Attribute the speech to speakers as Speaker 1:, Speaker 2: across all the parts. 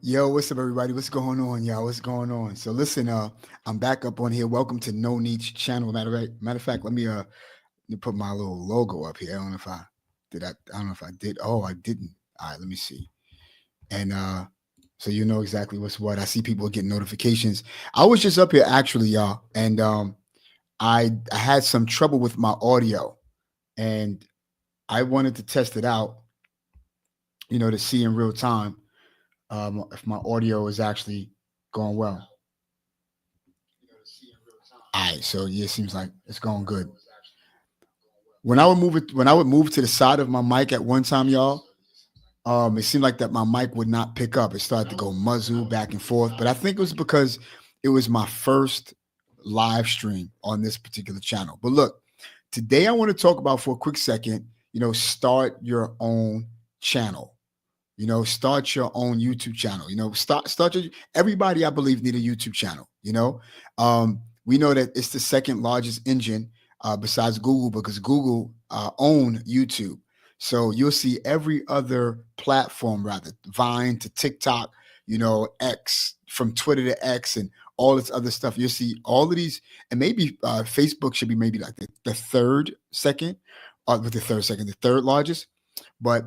Speaker 1: Yo, what's up, everybody? What's going on, y'all? What's going on? So, listen, I'm back up on here. Welcome to No Niche Channel. Matter of fact, let me put my little logo up here. I don't know if I did. I don't know if I did. Oh, I didn't. All right, let me see. And so you know exactly what's what. I see people getting notifications. I was just up here actually, y'all, and I had some trouble with my audio, and I wanted to test it out, to see in real time if my audio is actually going well. All right, so yeah, it seems like it's going good. When I would move to the side of my mic at one time, y'all, it seemed like that my mic would not pick up. It started to go muzzle back and forth, but I think it was because it was my first live stream on this particular channel. But look, today I want to talk about for a quick second, start your own channel. Start your own YouTube channel. Start your everybody I believe need a YouTube channel. We know that it's the second largest engine besides Google because Google own YouTube. So you'll see every other platform, rather Vine to TikTok, X from Twitter to X and all this other stuff. You'll see all of these, and maybe Facebook should be maybe like the third second, or with the third largest. But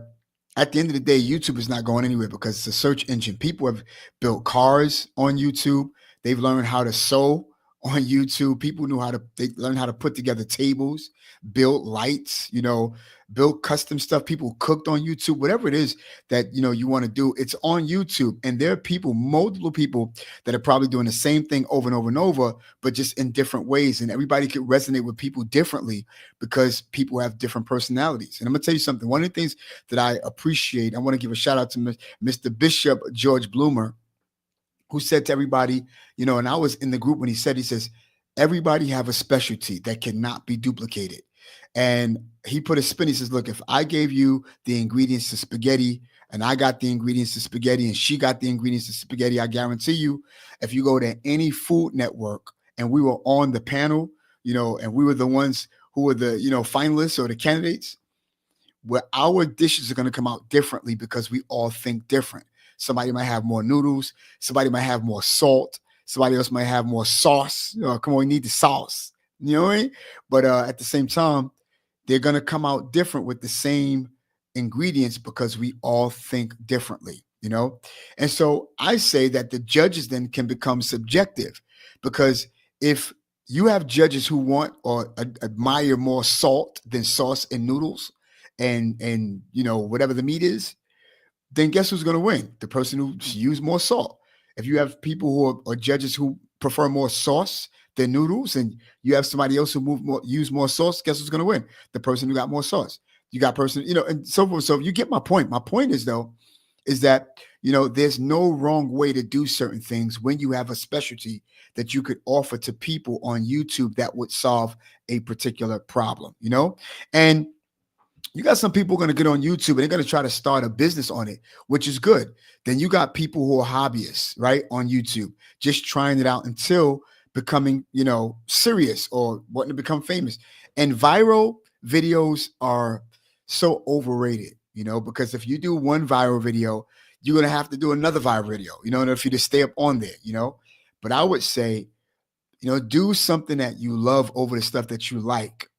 Speaker 1: at the end of the day, YouTube is not going anywhere because it's a search engine. People have built cars on YouTube. They've learned how to sew on YouTube. People they learned how to put together tables, build lights, build custom stuff. People cooked on YouTube, whatever it is that, you want to do, it's on YouTube. And there are people, multiple people that are probably doing the same thing over and over and over, but just in different ways. And everybody could resonate with people differently because people have different personalities. And I'm going to tell you something. One of the things that I appreciate, I want to give a shout out to Mr. Bishop George Bloomer, who said to everybody, and I was in the group when he says, everybody have a specialty that cannot be duplicated. And he put a spin. He says, look, if I gave you the ingredients to spaghetti and I got the ingredients to spaghetti and she got the ingredients to spaghetti, I guarantee you, if you go to any Food Network and we were on the panel, and we were the ones who were the, finalists or the candidates, where our dishes are going to come out differently because we all think different. Somebody might have more noodles. Somebody might have more salt. Somebody else might have more sauce. Come on, we need the sauce. You know what I mean? But at the same time, they're going to come out different with the same ingredients because we all think differently, And so I say that the judges then can become subjective because if you have judges who want or admire more salt than sauce and noodles and whatever the meat is, then guess who's going to win? The person who used more salt. If you have people who are judges who prefer more sauce than noodles, and you have somebody else who use more sauce, guess who's going to win? The person who got more sauce. You got person, and so forth. So you get my point. My point is though, is that there's no wrong way to do certain things when you have a specialty that you could offer to people on YouTube that would solve a particular problem. And you got some people going to get on YouTube and they're going to try to start a business on it, which is good. Then you got people who are hobbyists, right, on YouTube, just trying it out until becoming, serious or wanting to become famous. And viral videos are so overrated, because if you do one viral video, you're going to have to do another viral video, in order for you to stay up on there, But I would say, do something that you love over the stuff that you like.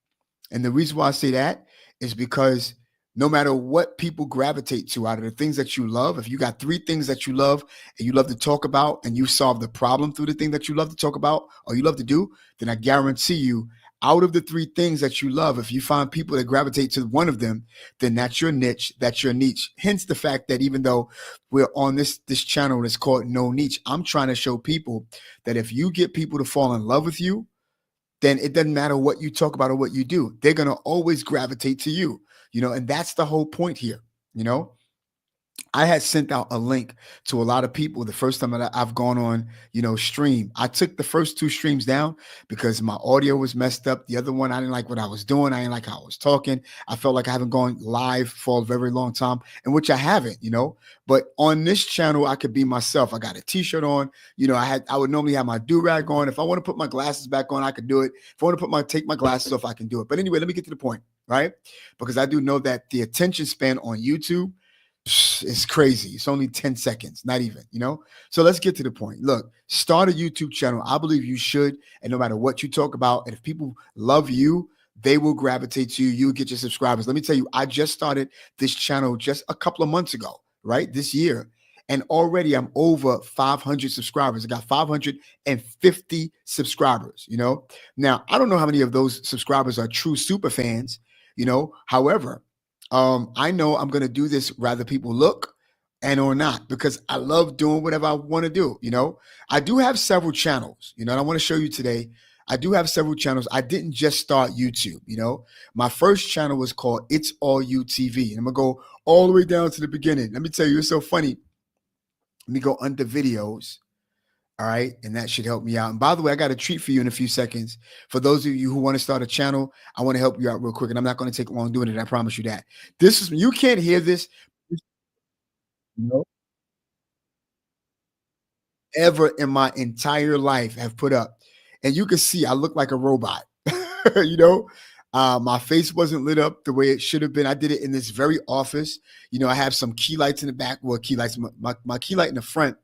Speaker 1: And the reason why I say that is because no matter what people gravitate to out of the things that you love, if you got three things that you love and you love to talk about and you solve the problem through the thing that you love to talk about or you love to do, then I guarantee you, out of the three things that you love, if you find people that gravitate to one of them, then that's your niche, that's your niche. Hence the fact that even though we're on this channel that's called No Niche, I'm trying to show people that if you get people to fall in love with you, then it doesn't matter what you talk about or what you do. They're going to always gravitate to you, and that's the whole point here. I had sent out a link to a lot of people the first time that I've gone on, stream. I took the first two streams down because my audio was messed up. The other one, I didn't like what I was doing. I didn't like how I was talking. I felt like I haven't gone live for a very long time, and which I haven't, But on this channel, I could be myself. I got a t-shirt on. I would normally have my do-rag on. If I want to put my glasses back on, I could do it. If I want to take my glasses off, I can do it. But anyway, let me get to the point, right? Because I do know that the attention span on YouTube It's crazy. It's only 10 seconds, not even, you know? So let's get to the point. Look, start a YouTube channel. I believe you should. And no matter what you talk about, and if people love you, they will gravitate to you. You'll get your subscribers. Let me tell you, I just started this channel just a couple of months ago, right? This year. And already I'm over 500 subscribers. I got 550 subscribers, you know? Now, I don't know how many of those subscribers are true super fans, you know? However, I know I'm gonna do this rather people look and or not because I love doing whatever I want to do. You know, I do have several channels. You know, and I want to show you today. I do have several channels. I didn't just start YouTube. You know, my first channel was called It's All You TV, and I'm gonna go all the way down to the beginning. Let me tell you, it's so funny. Let me go under videos. All right. And that should help me out. And by the way, I got a treat for you in a few seconds. For those of you who want to start a channel, I want to help you out real quick. And I'm not going to take long doing it. I promise you that. This is, you can't hear this, you know, ever in my entire life have put up. And you can see I look like a robot. you know, my face wasn't lit up the way it should have been. I did it in this very office. You know, I have some key lights in the back. Well, key lights, my key light in the front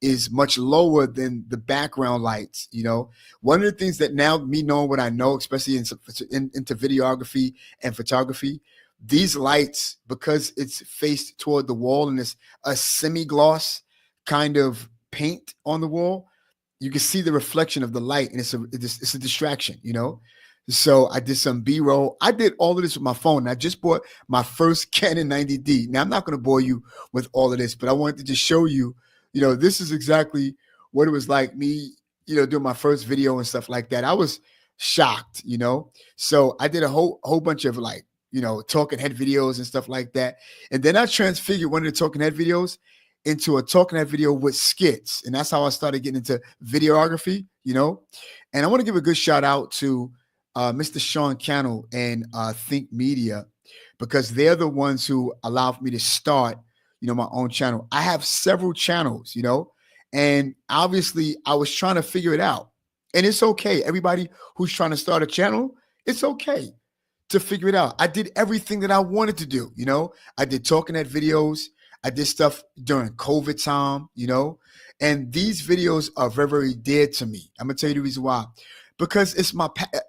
Speaker 1: is much lower than the background lights. You know, one of the things that now me knowing what I know, especially into videography and photography, these lights, because it's faced toward the wall and it's a semi-gloss kind of paint on the wall, you can see the reflection of the light and it's a distraction, you know? So I did some B-roll. I did all of this with my phone. I just bought my first Canon 90D. Now I'm not going to bore you with all of this, but I wanted to just show you, you know, this is exactly what it was like me, you know, doing my first video and stuff like that. I was shocked, you know? So I did a whole bunch of like, you know, talking head videos and stuff like that. And then I transfigured one of the talking head videos into a talking head video with skits. And that's how I started getting into videography, you know? And I want to give a good shout out to Mr. Sean Cannell and Think Media, because they're the ones who allowed me to start, you know, my own channel. I have several channels, you know, and obviously I was trying to figure it out. And it's okay. Everybody who's trying to start a channel, it's okay to figure it out. I did everything that I wanted to do, you know. I did talking head videos. I did stuff during COVID time, you know, and these videos are very, very dear to me. I'm gonna tell you the reason why. Because it's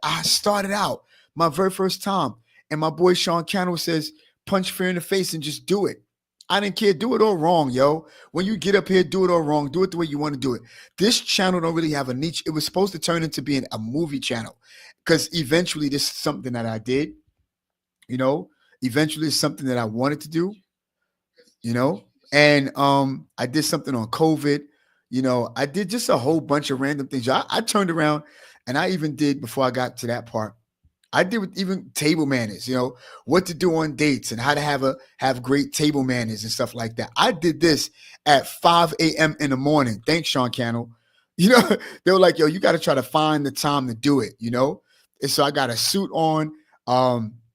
Speaker 1: I started out my very first time, and my boy Sean Cannell says, punch fear in the face and just do it. I didn't care. Do it all wrong, yo. When you get up here, do it all wrong. Do it the way you want to do it. This channel don't really have a niche. It was supposed to turn into being a movie channel, because eventually this is something that I did, you know. Eventually it's something that I wanted to do, you know. And I did something on COVID, you know. I did just a whole bunch of random things. I turned around and I even did, before I got to that part, I did with even table manners, you know, what to do on dates and how to have great table manners and stuff like that. I did this at 5 a.m. in the morning. Thanks, Sean Cannell. You know, they were like, yo, you got to try to find the time to do it, you know? And so I got a suit on,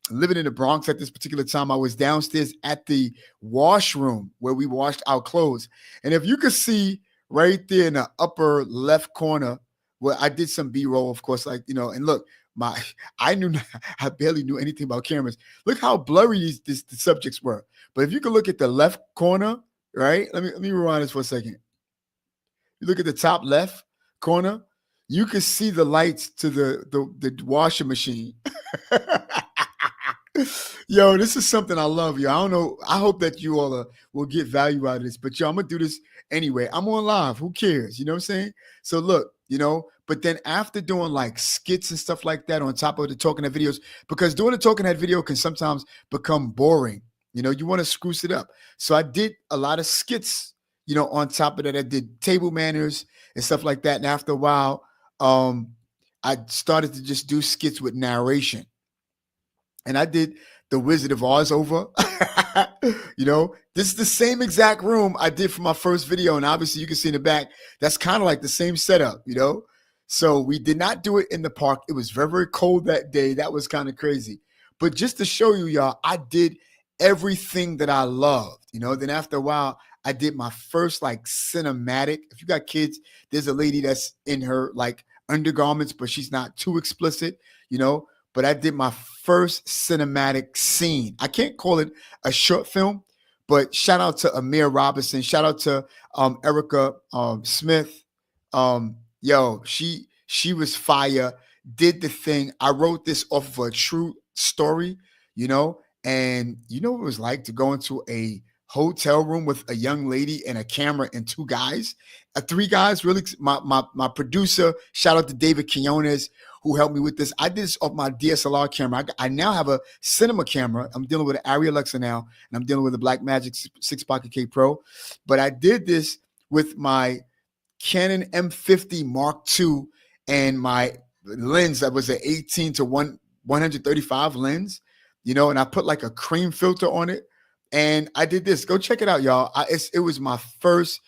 Speaker 1: living in the Bronx at this particular time. I was downstairs at the washroom where we washed our clothes. And if you could see right there in the upper left corner, where I did some B-roll, of course, like, you know, and look, I barely knew anything about cameras. Look how blurry the subjects were. But if you could look at the left corner, right? Let me rewind this for a second. You look at the top left corner, you can see the lights to the washing machine. Yo, this is something I love, yo. I don't know. I hope that you all will get value out of this. But yo, I'm gonna do this anyway. I'm on live. Who cares? You know what I'm saying? So look, you know, but then after doing like skits and stuff like that on top of the talking head videos, because doing a talking head video can sometimes become boring. You know, you want to spruce it up. So I did a lot of skits, you know, on top of that. I did table manners and stuff like that. And after a while, I started to just do skits with narration. And I did the Wizard of Oz over. You know, this is the same exact room I did for my first video. And obviously you can see in the back, that's kind of like the same setup, you know? So we did not do it in the park. It was very, very cold that day. That was kind of crazy. But just to show you, y'all, I did everything that I loved, you know? Then after a while, I did my first like cinematic. If you got kids, there's a lady that's in her like undergarments, but she's not too explicit, you know? But I did my first cinematic scene. I can't call it a short film, But shout out to Amir Robinson. Shout out to Erica Smith. Yo, she was fire. Did the thing. I wrote this off of a true story, you know, and you know what it was like to go into a hotel room with a young lady and a camera and two guys, three guys. Really, my producer. Shout out to David Quinones who helped me with this. I did this off my DSLR camera. I now have a cinema camera. I'm dealing with an Arri Alexa now, and I'm dealing with a Blackmagic 6 Pocket K Pro. But I did this with my Canon M50 Mark II and my lens that was an 18 to 135 lens, you know, and I put like a cream filter on it. And I did this. Go check it out, y'all. It was my first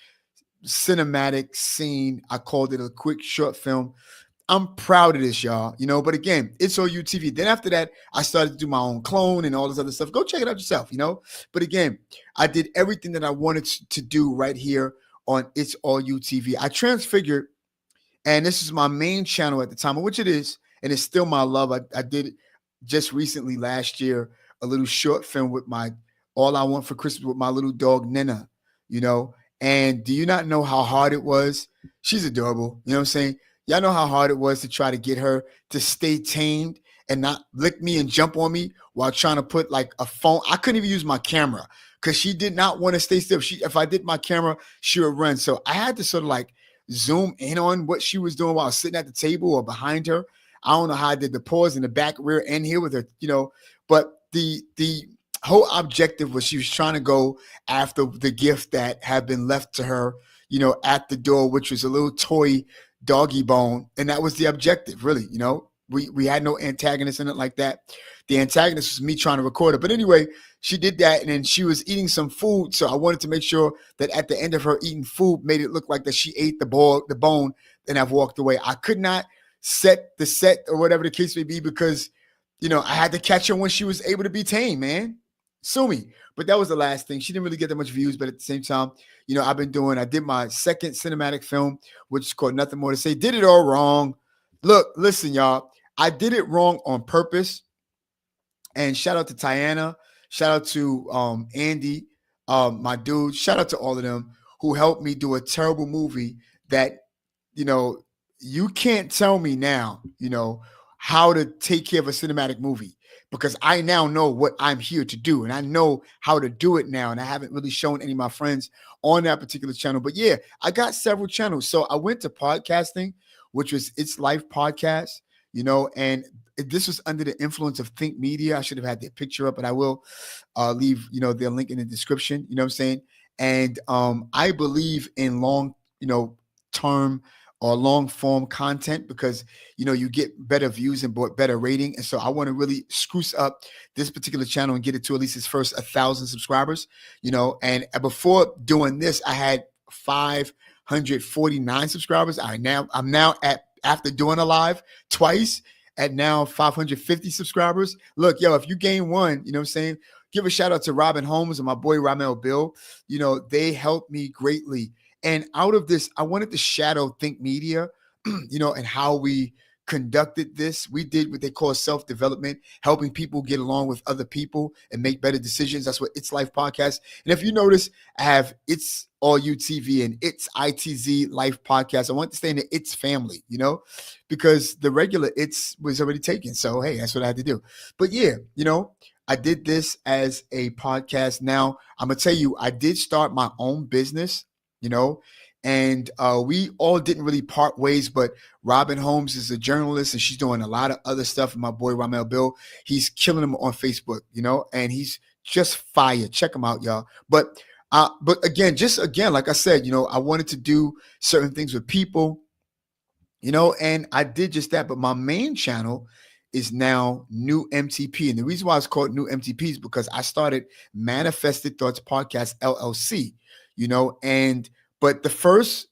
Speaker 1: cinematic scene. I called it a quick short film. I'm proud of this, y'all, you know, but again, it's all UTV. Then after that, I started to do my own clone and all this other stuff. Go check it out yourself, you know, but again, I did everything that I wanted to do right here on It's All UTV. I transfigured, and this is my main channel at the time, which it is, and it's still my love. I did just recently last year, a little short film with my All I Want for Christmas with my little dog, Nina, you know, and do you not know how hard it was? She's adorable. You know what I'm saying? Y'all know how hard it was to try to get her to stay tamed and not lick me and jump on me while trying to put like a phone. I couldn't even use my camera because she did not want to stay still. If I did my camera, she would run. So I had to sort of like zoom in on what she was doing while sitting at the table or behind her. I don't know how I did the pause in the back, rear, and here with her, you know, but the whole objective was she was trying to go after the gift that had been left to her, you know, at the door, which was a little toy doggy bone. And that was the objective, really, you know. We had no antagonist in it like that. The antagonist was me trying to record it. But anyway, she did that, and then she was eating some food. So I wanted to make sure that at the end of her eating food made it look like that she ate the bone, and I've walked away. I could not set the set or whatever the case may be because, you know, I had to catch her when she was able to be tame, man. Sue me. But that was the last thing. She didn't really get that much views, but at the same time, you know, I did my second cinematic film, which is called Nothing More to Say. Did it all wrong. Look, listen, y'all. I did it wrong on purpose. And shout out to Tiana. Shout out to Andy, my dude. Shout out to all of them who helped me do a terrible movie that, you know, you can't tell me now, you know, how to take care of a cinematic movie because I now know what I'm here to do and I know how to do it now. And I haven't really shown any of my friends on that particular channel. But yeah, I got several channels. So I went to podcasting, which was It's Life Podcast, you know, and this was under the influence of Think Media. I should have had their picture up, but I will leave, you know, their link in the description. You know what I'm saying? And I believe in long, you know, term or long form content because, you know, you get better views and better rating. And so I want to really spruce up this particular channel and get it to at least its first 1,000 subscribers, you know. And before doing this, I had 549 subscribers. I'm now at, after doing a live twice, at now 550 subscribers. Look, yo, if you gain one, you know what I'm saying? Give a shout out to Robin Holmes and my boy Ramel Bill. You know, they helped me greatly. And out of this, I wanted to shadow Think Media, you know, and how we conducted this. We did what they call self-development, helping people get along with other people and make better decisions. That's what It's Life Podcast. And if you notice, I have It's All UTV and It's ITZ Life Podcast. I want to stay in the It's family, you know, because the regular It's was already taken. So, hey, that's what I had to do. But yeah, you know, I did this as a podcast. Now, I'm going to tell you, I did start my own business, you know, and we all didn't really part ways, but Robin Holmes is a journalist and she's doing a lot of other stuff. And my boy Ramel Bill, he's killing them on Facebook, you know, and he's just fire. Check him out, y'all. But again, like I said, you know, I wanted to do certain things with people, you know, and I did just that. But my main channel is now New MTP. And the reason why it's called New MTP is because I started Manifested Thoughts Podcast LLC, you know, but the first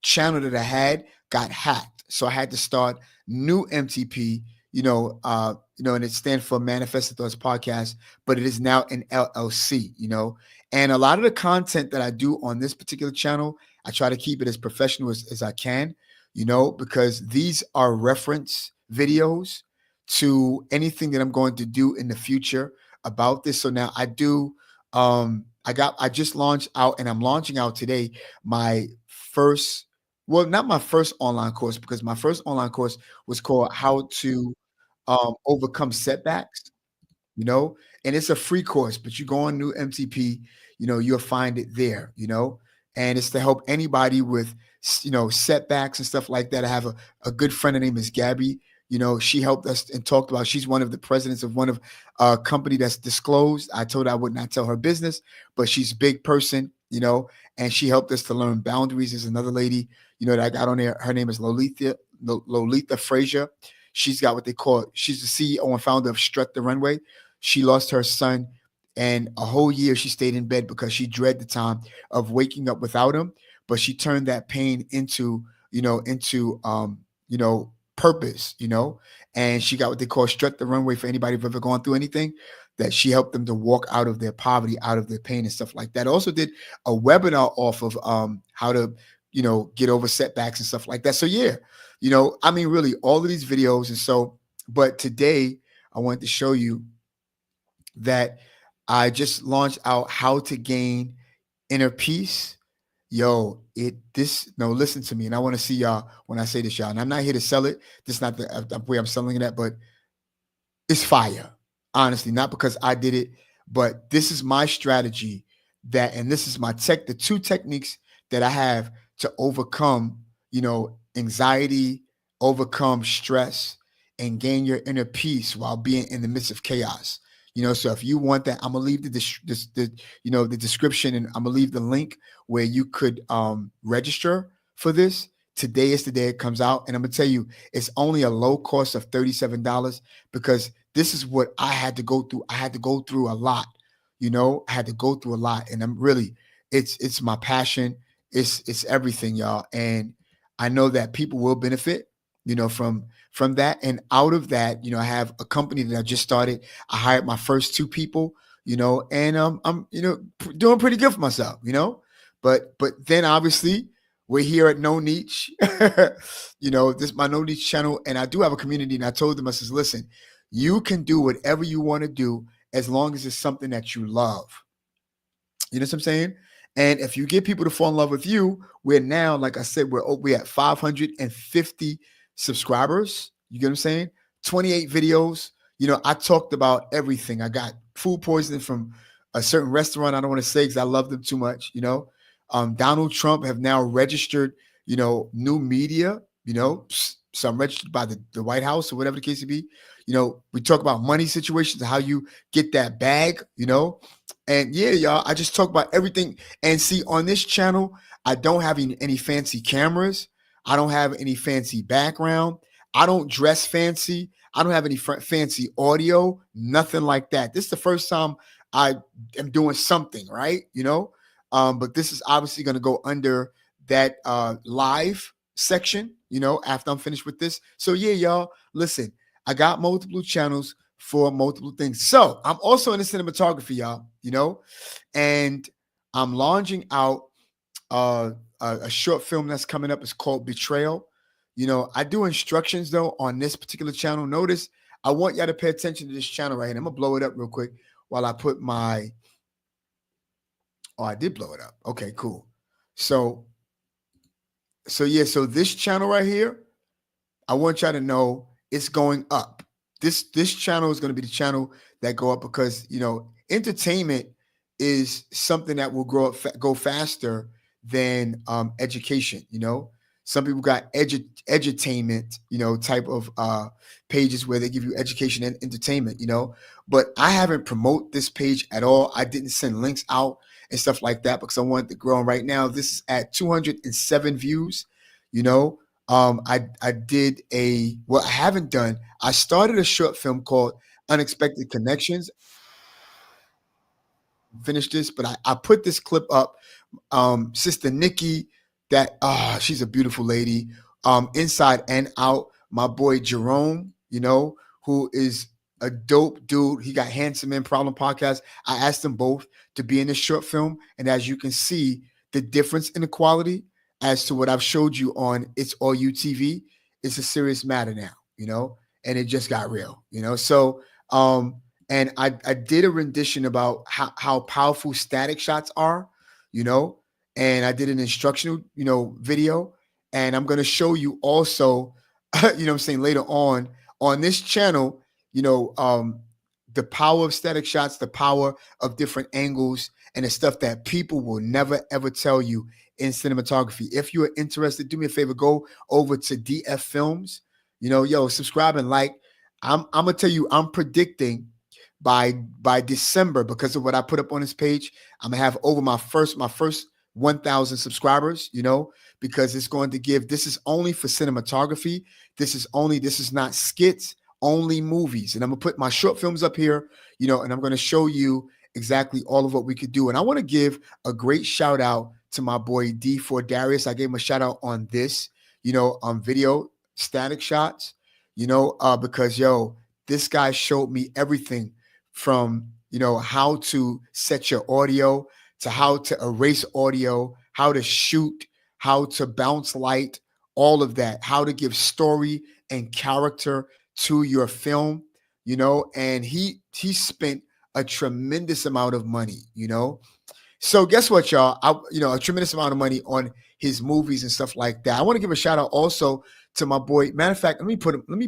Speaker 1: channel that I had got hacked. So I had to start New MTP, you know, and it stands for Manifested Thoughts Podcast, but it is now an LLC, you know. And a lot of the content that I do on this particular channel, I try to keep it as professional as I can, you know, because these are reference videos to anything that I'm going to do in the future about this. So now I do I just launched out, and I'm launching out today my first, well, not my first online course, because my first online course was called How to Overcome Setbacks, you know, and it's a free course, but you go on new MTP, you'll find it there, and it's to help anybody with, setbacks and stuff like that. I have a good friend, her name is Gabby. She helped us and talked about, she's one of the presidents of one of a company that's disclosed. I told her I would not tell her business, but she's a big person, and she helped us to learn boundaries. There's another lady, that I got on there. Her name is Lolita Frazier. She's got what they call, she's the CEO and founder of Strut the Runway. She lost her son, and a whole year she stayed in bed because she dreaded the time of waking up without him. But she turned that pain into, purpose, and she got what they call Strut the Runway. For anybody who've ever gone through anything, that she helped them to walk out of their poverty, out of their pain and stuff like that. Also did a webinar off of how to, get over setbacks and stuff like that. So yeah, I mean, really all of these videos. And so, but today I wanted to show you that I just launched out How to Gain Inner Peace. Yo, no, listen to me. And I want to see y'all when I say this, y'all. And I'm not here to sell it. This is not the way I'm selling it at, but it's fire. Honestly, not because I did it, but this is my strategy and this is my the two techniques that I have to overcome, anxiety, overcome stress, and gain your inner peace while being in the midst of chaos. So if you want that, I'm gonna leave the description, and I'm gonna leave the link where you could register for this. Today is the day it comes out, and I'm gonna tell you, it's only a low cost of $37, because this is what I had to go through. I had to go through a lot, I had to go through a lot, and I'm really, it's my passion. It's everything, y'all. And I know that people will benefit, from that. And out of that, I have a company that I just started. I hired my first two people, and I'm, doing pretty good for myself, but then obviously we're here at No Niche, this is my No Niche channel. And I do have a community, and I told them, I says, listen, you can do whatever you want to do as long as it's something that you love. You know what I'm saying? And if you get people to fall in love with you, we're now, like I said, we're at 550 subscribers. You get what I'm saying? 28 videos. I talked about everything. I got food poisoning from a certain restaurant. I don't want to say because I love them too much. Donald Trump have now registered, new media, so I'm registered by the White House or whatever the case may be. We talk about money situations, how you get that bag, and yeah, y'all, I just talk about everything. And see, on this channel, I don't have any fancy cameras. I don't have any fancy background. I don't dress fancy. I don't have any fancy audio, nothing like that. This is the first time I am doing something, right? But this is obviously going to go under that live section, after I'm finished with this. So yeah, y'all, listen, I got multiple channels for multiple things. So I'm also into cinematography, y'all, and I'm launching out a short film that's coming up. It's called Betrayal. I do instructions though on this particular channel. Notice, I want y'all to pay attention to this channel right here. I'm gonna blow it up real quick while I put my, oh, I did blow it up. Okay, cool. So yeah, so this channel right here, I want y'all to know it's going up. This channel is going to be the channel that go up because, entertainment is something that will go faster than education. Some people got edutainment, type of pages where they give you education and entertainment, but I haven't promote this page at all. I didn't send links out and stuff like that because I wanted to grow. And right now, this is at 207 views. I did what I haven't done. I started a short film called Unexpected Connections. Finish this, but I put this clip up. Sister Nikki, that she's a beautiful lady. Inside and Out, my boy Jerome, who is a dope dude. He got Handsome Man Problem podcast. I asked them both to be in this short film, and as you can see, the difference in the quality as to what I've showed you on It's All You TV, it's a serious matter now, and it just got real, So And I did a rendition about how powerful static shots are, you know, and I did an instructional, video. And I'm gonna show you also, what I'm saying, later on this channel, you know, um, the power of static shots, the power of different angles, and the stuff that people will never ever tell you in cinematography. If you are interested, do me a favor, go over to DF Films. Subscribe and like. I'm gonna tell you, I'm predicting by December, because of what I put up on this page, I'm gonna have over my first 1,000 subscribers. Because it's going to give. This is only for cinematography. This is not skits. Only movies, and I'm gonna put my short films up here. And I'm gonna show you exactly all of what we could do. And I want to give a great shout out to my boy D4 Darius. I gave him a shout out on this, video static shots. Because this guy showed me everything from how to set your audio, to how to erase audio, how to shoot, how to bounce light, all of that, how to give story and character to your film. And he spent a tremendous amount of money. So guess what, y'all? A tremendous amount of money on his movies and stuff like that. I want to give a shout out also to my boy. Matter of fact, let me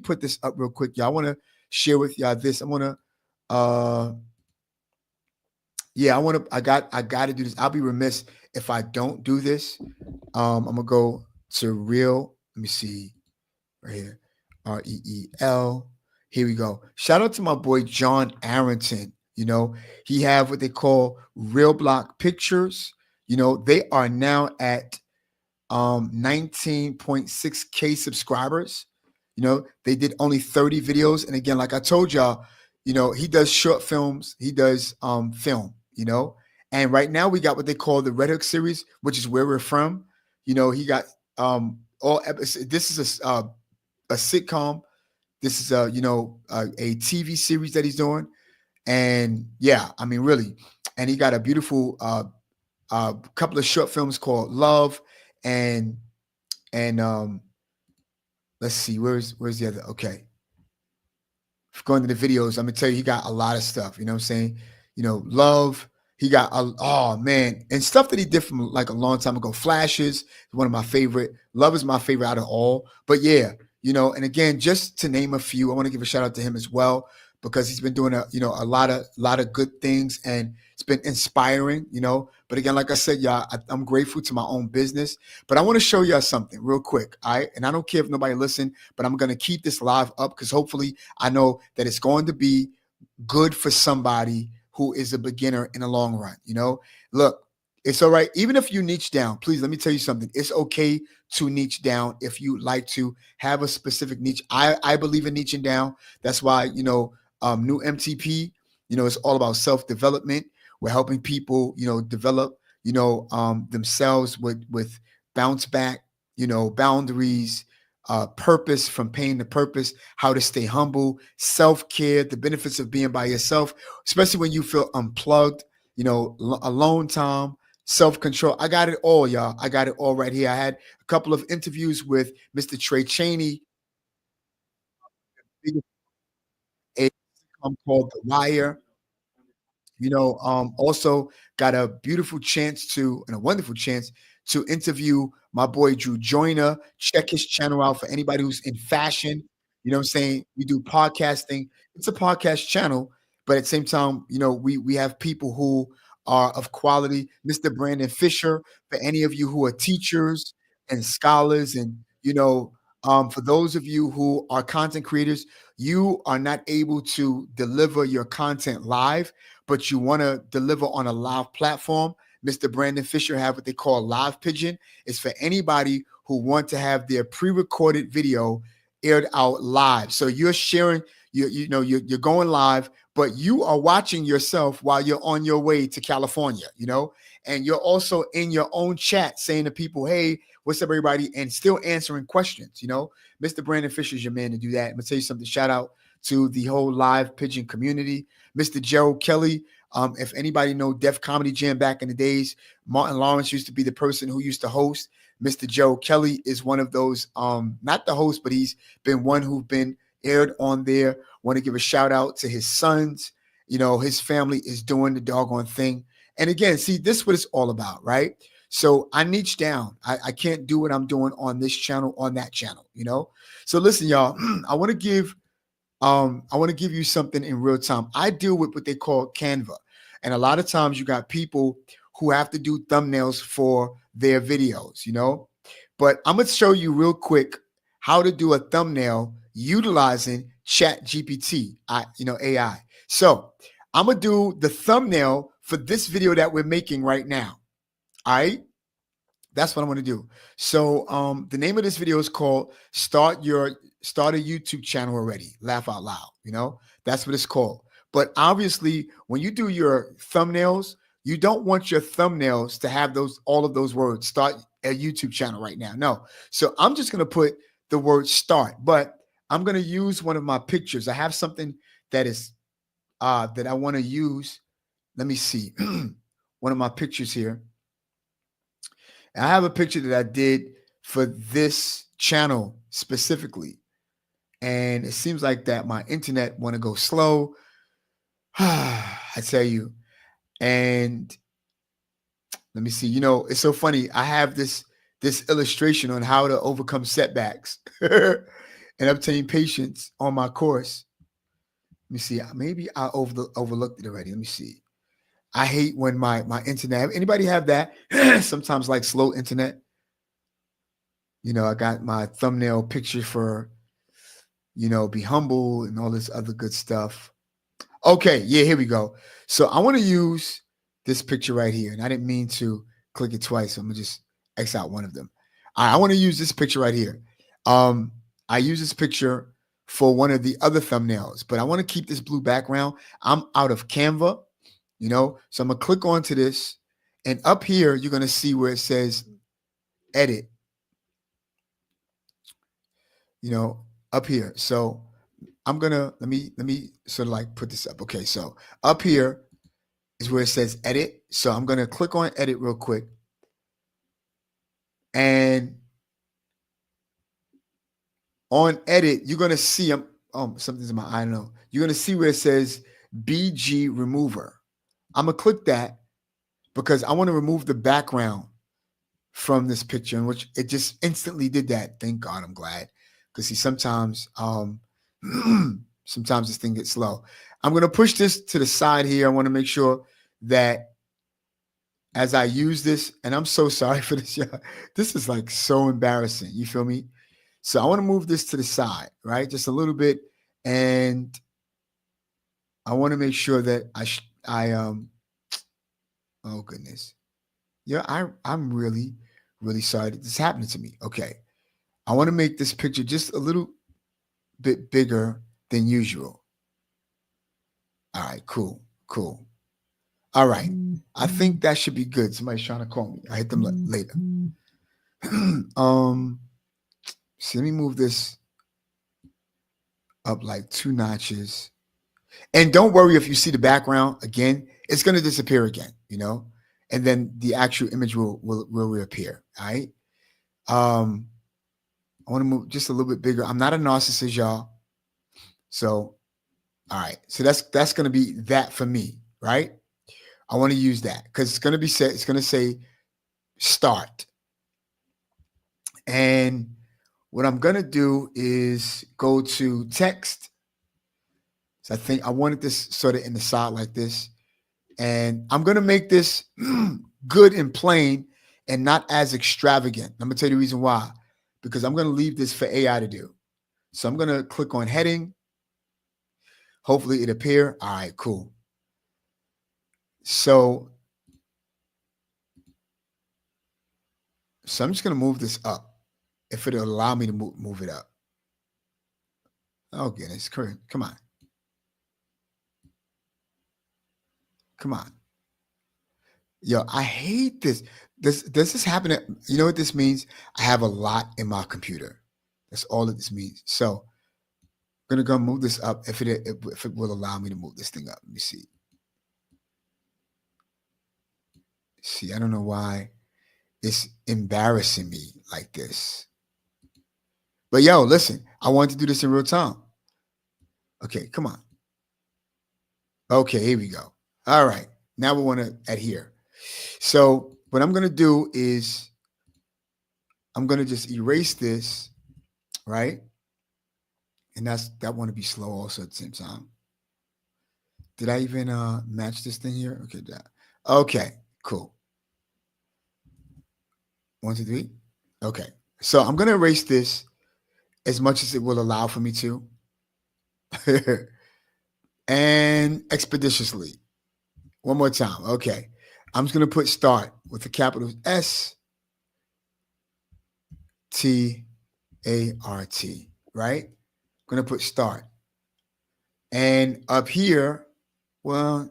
Speaker 1: put this up real quick, y'all. I want to share with y'all this. I want to I got to do this. I'll be remiss if I don't do this. I'm gonna go to real. Let me see right here. REEL. Here we go. Shout out to my boy John Arrington. He have what they call Real Block Pictures. They are now at 19.6K subscribers. They did only 30 videos. And again, like I told y'all, he does short films, he does film, and right now we got what they call the Red Hook series, which is where we're from. He got all episodes. This is a sitcom. This is a TV series that he's doing. And yeah, I mean, really. And he got a beautiful couple of short films called Love and let's see, where's the other? Okay. Going to the videos, I'm gonna tell you, he got a lot of stuff. You know what I'm saying? Love. He got oh man, and stuff that he did from like a long time ago. Flashes is one of my favorite. Love is my favorite out of all. But yeah, and again, just to name a few, I want to give a shout out to him as well, because he's been doing a lot of good things, and it's been inspiring. But again, like I said, y'all, I'm grateful to my own business. But I want to show y'all something real quick. All right. And I don't care if nobody listen, but I'm going to keep this live up, because hopefully I know that it's going to be good for somebody who is a beginner in the long run. Look, it's all right. Even if you niche down, please let me tell you something. It's okay to niche down if you like to have a specific niche. I believe in niching down. That's why, New MTP, it's all about self-development. We're helping people, develop, themselves with bounce back, boundaries, purpose, from pain to purpose, how to stay humble, self-care, the benefits of being by yourself, especially when you feel unplugged, alone time, self-control. I got it all, y'all. I got it all right here. I had a couple of interviews with Mr. Trey Chaney, a sitcom called The Wire. Also got a beautiful chance to, and a wonderful chance to interview my boy Drew Joyner. Check his channel out for anybody who's in fashion. You know what I'm saying? We do podcasting. It's a podcast channel, but at the same time, we have people who are of quality. Mr. Brandon Fisher, for any of you who are teachers and scholars, and for those of you who are content creators, you are not able to deliver your content live, but you want to deliver on a live platform. Mr. Brandon Fisher have what they call Live Pigeon. It's for anybody who want to have their pre-recorded video aired out live. So you're sharing, you're going live, but you are watching yourself while you're on your way to California, and you're also in your own chat saying to people, hey, what's up, everybody? And still answering questions. Mr. Brandon Fisher is your man to do that. I'm gonna tell you something. Shout out to the whole Live Pigeon community. Mr. Gerald Kelly. If anybody know Def Comedy Jam back in the days, Martin Lawrence used to be the person who used to host. Mr. Gerald Kelly is one of those, not the host, but he's been one who's been aired on there. Want to give a shout out to his sons. his family is doing the doggone thing. And again, see, this is what it's all about, right? So I niche down. I can't do what I'm doing on this channel, on that channel. So listen, y'all, I want to give you something in real time. I deal with what they call Canva. And a lot of times you got people who have to do thumbnails for their videos. But I'm going to show you real quick how to do a thumbnail utilizing Chat GPT, AI. So I'm going to do the thumbnail for this video that we're making right now. All right. That's what I'm going to do. So the name of this video is called Start a YouTube Channel Already. Laugh out loud. That's what it's called. But obviously, when you do your thumbnails, you don't want your thumbnails to have all of those words. Start a YouTube channel right now. No. So I'm just going to put the word start, but I'm going to use one of my pictures. I have something that is that I want to use. Let me see. One of my pictures here. I have a picture that I did for this channel specifically. And it seems like that my internet want to go slow. I tell you. And let me see. It's so funny. I have this illustration on how to overcome setbacks and obtain patience on my course. Let me see. Maybe I overlooked it already. Let me see. I hate when my internet. Anybody have that? Sometimes like slow internet. I got my thumbnail picture for, be humble and all this other good stuff. Okay, yeah, here we go. So I want to use this picture right here. And I didn't mean to click it twice. So I'm going to just X out one of them. I want to use this picture right here. I use this picture for one of the other thumbnails, but I want to keep this blue background. I'm out of Canva. So I'm going to click onto this, and up here, you're going to see where it says edit, up here. So I'm going to, let me sort of like put this up. Okay. So up here is where it says edit. So I'm going to click on edit real quick. And on edit, you're going to see, something's in my eye, I don't know. You're going to see where it says BG remover. I'm going to click that because I want to remove the background from this picture, in which it just instantly did that. Thank God, I'm glad. Because see, sometimes this thing gets slow. I'm going to push this to the side here. I want to make sure that as I use this, and I'm so sorry for this, y'all. This is like so embarrassing. You feel me? So I want to move this to the side, right? Just a little bit. And I want to make sure that oh goodness. Yeah, I'm really, really sorry that this is happening to me. Okay. I want to make this picture just a little bit bigger than usual. All right, cool. All right. I think that should be good. Somebody's trying to call me. I hit them later. So let me move this up like 2 notches. And don't worry if you see the background again, it's going to disappear again, and then the actual image will reappear. All right. I want to move just a little bit bigger. I'm not a narcissist, y'all. So, all right. So that's going to be that for me, right? I want to use that because it's going to say start. And what I'm going to do is go to text. So I think I wanted this sort of in the side like this. And I'm going to make this good and plain and not as extravagant. I'm going to tell you the reason why. Because I'm going to leave this for AI to do. So I'm going to click on heading. Hopefully it appear. All right, cool. So I'm just going to move this up. If it'll allow me to move it up. Oh, goodness. Come on. Come on. Yo, I hate this. Does this happen? You know what this means? I have a lot in my computer. That's all that this means. So I'm going to go move this up if it will allow me to move this thing up. Let me see. See, I don't know why it's embarrassing me like this. But yo, listen, I want to do this in real time. Okay, come on. Okay, here we go. All right. Now we want to adhere. So what I'm going to do is I'm going to just erase this, right? And that want to be slow also at the same time. Did I even match this thing here? Okay, okay, cool. 1, 2, 3. Okay. So I'm going to erase this as much as it will allow for me to. And expeditiously. One more time. Okay. I'm just going to put start with the capital S T A R T, right? I'm going to put start. And up here, well,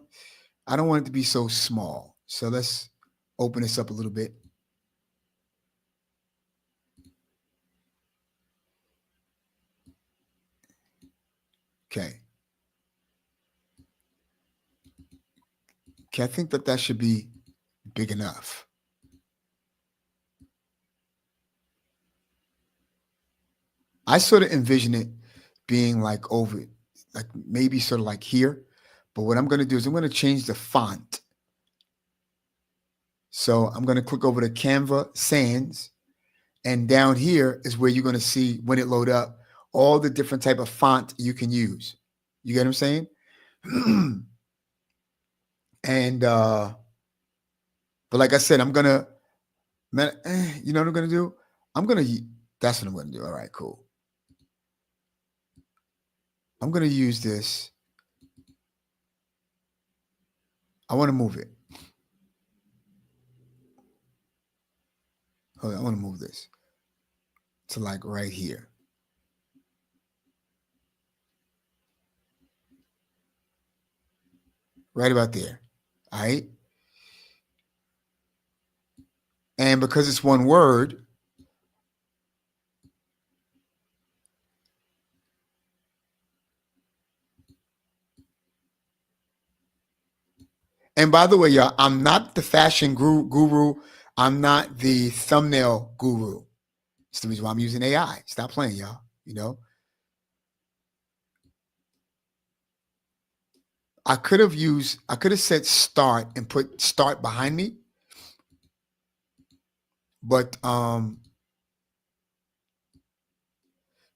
Speaker 1: I don't want it to be so small. So let's open this up a little bit. Okay. Okay, I think that should be big enough. I sort of envision it being like over, like maybe sort of like here. But what I'm going to do is I'm going to change the font. So I'm going to click over to Canva Sans. And down here is where you're going to see when it load up all the different type of font you can use. You get what I'm saying? And but like I said, I'm gonna, you know what I'm gonna do? That's what I'm gonna do. All right, cool. I'm gonna use this. I want to move it. Hold on, I want to move this to like right here. Right about there. All right. And because it's one word, and by the way, y'all, I'm not the fashion guru. I'm not the thumbnail guru. It's the reason why I'm using AI. Stop playing, y'all. You know, I could have said start and put start behind me. But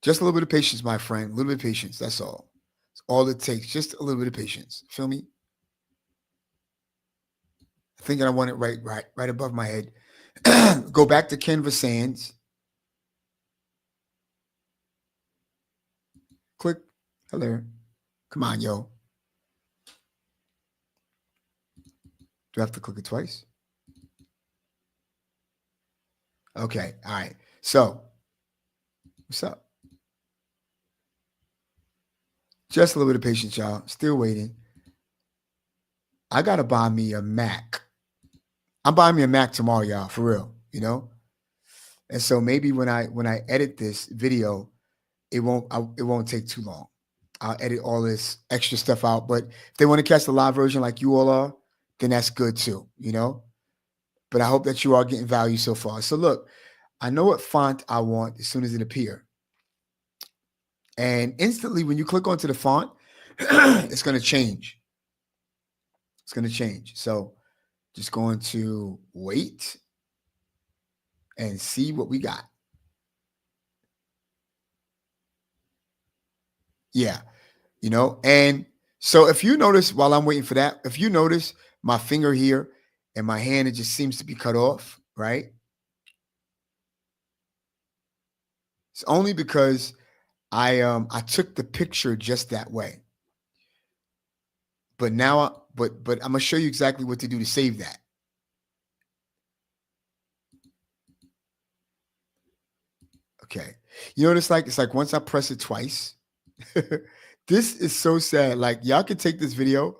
Speaker 1: just a little bit of patience, my friend. A little bit of patience. That's all. It's all it takes. Just a little bit of patience. Feel me? I think I want it right above my head. Go back to Canva Sans. Click. Hello. Come on, yo. Do I have to click it twice? Okay. All right. So, what's up? Just a little bit of patience, y'all. Still waiting. I gotta buy me a Mac. I'm buying me a Mac tomorrow, y'all. For real, you know. And so maybe when I edit this video, it won't take too long. I'll edit all this extra stuff out. But if they want to catch the live version like you all are, then that's good too, you know. But I hope that you are getting value so far. So look, I know what font I want as soon as it appears. And instantly when you click onto the font, it's going to change. It's going to change. So just going to wait and see what we got. Yeah, you know, and so if you notice while I'm waiting for that, if you notice my finger here and my hand, it just seems to be cut off, right? It's only because I took the picture just that way. But now, but I'm gonna show you exactly what to do to save that. Okay, you know what it's like? It's like once I press it twice. This is so sad. Like y'all could take this video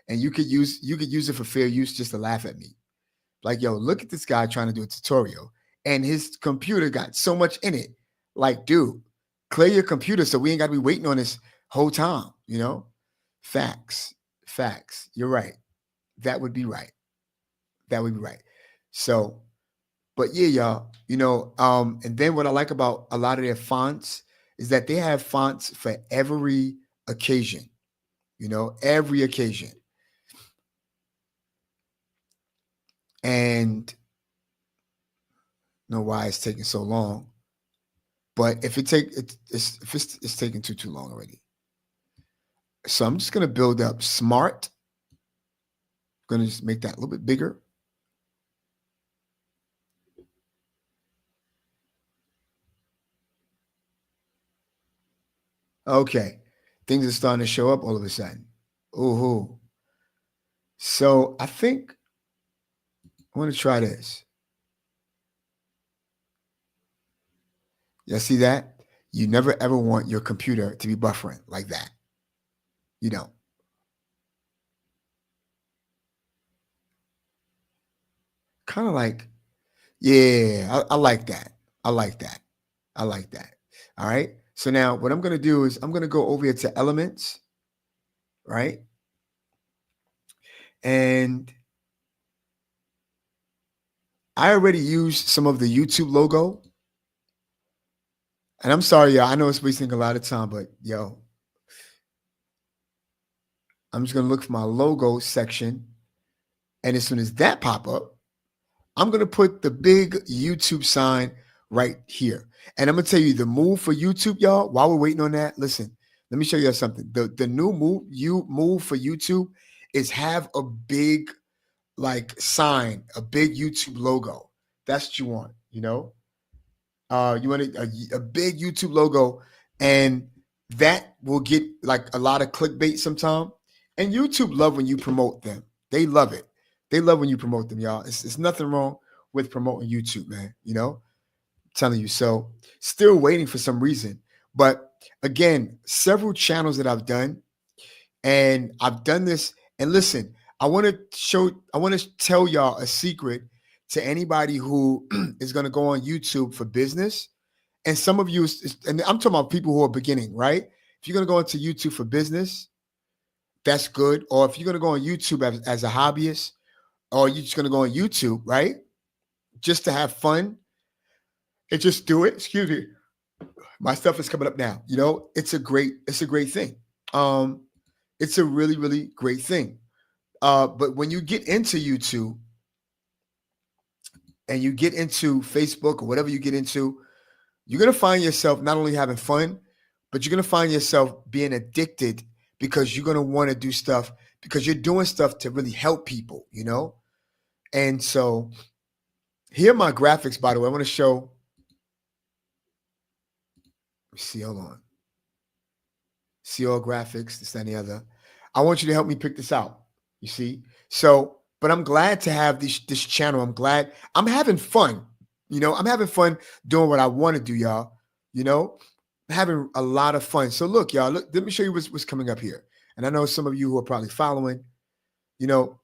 Speaker 1: and you could use it for fair use just to laugh at me. Like, yo, look at this guy trying to do a tutorial and his computer got so much in it. Like, dude, clear your computer so we ain't got to be waiting on this whole time, you know? Facts. Facts. You're right. That would be right. That would be right. So, but yeah, y'all, you know, and then what I like about a lot of their fonts is that they have fonts for every occasion. every occasion. And know why it's taking so long. But if it's taking too long already. So I'm just gonna build up smart. I'm gonna just make that a little bit bigger. Okay. Things are starting to show up all of a sudden. Ooh. So I think I want to try this. You see that? You never ever want your computer to be buffering like that. You don't. Kind of like, yeah, I like that. I like that. I like that. All right. So now what I'm going to do is I'm going to go over here to elements, right? And I already used some of the YouTube logo. And I'm sorry, y'all. I know it's wasting a lot of time, but yo, I'm just going to look for my logo section. And as soon as that pop up, I'm going to put the big YouTube sign right here. And I'm going to tell you the move for YouTube, y'all, while we're waiting on that. Listen, let me show you something. The new move for YouTube is have a big like sign, a big YouTube logo. That's what you want, you want a big YouTube logo, and that will get like a lot of clickbait sometime. And YouTube love when you promote them. They love it. They love when you promote them, y'all. It's nothing wrong with promoting YouTube, man. I'm telling you. So still waiting for some reason. But again, several channels that I've done, and I've done this. And listen, I want to tell y'all a secret to anybody who is going to go on YouTube for business. And some of you, and I'm talking about people who are beginning, right? If you're going to go into YouTube for business, that's good. Or if you're going to go on YouTube as a hobbyist, or you're just going to go on YouTube, right? Just to have fun and just do it. Excuse me. My stuff is coming up now. It's a great thing. Um, it's a really, really great thing. But when you get into YouTube and you get into Facebook or whatever you get into, you're going to find yourself not only having fun, but you're going to find yourself being addicted because you're going to want to do stuff because you're doing stuff to really help people. And so here are my graphics, by the way. I want to show. Let me see, hold on. See all graphics, this, that, and the other. I want you to help me pick this out. You see? So, but I'm glad to have this channel. I'm glad I'm having fun. I'm having fun doing what I want to do, y'all. Having a lot of fun. So look, y'all, let me show you what's coming up here. And I know some of you who are probably following, you know,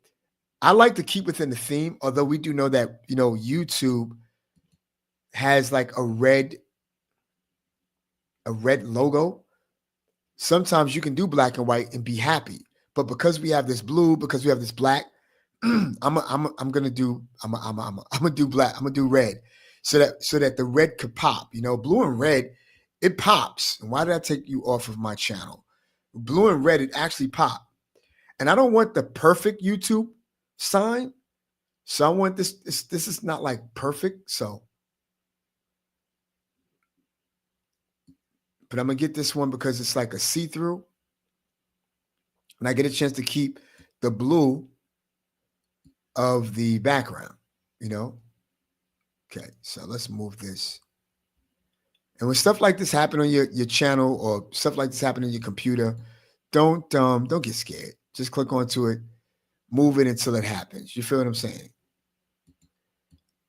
Speaker 1: I like to keep within the theme, although we do know that, YouTube has like a red logo. Sometimes you can do black and white and be happy. But because we have this blue, because we have this black, I'm gonna do black. I'm gonna do red, so that the red could pop. Blue and red, it pops. And why did I take you off of my channel? Blue and red, it actually pop. And I don't want the perfect YouTube sign. So I want this. This is not like perfect. So, but I'm gonna get this one because it's like a see-through, and I get a chance to keep the blue of the background. You know. Okay, so let's move this. And when stuff like this happen on your channel or stuff like this happen on your computer, don't get scared. Just click onto it, move it until it happens. You feel what I'm saying?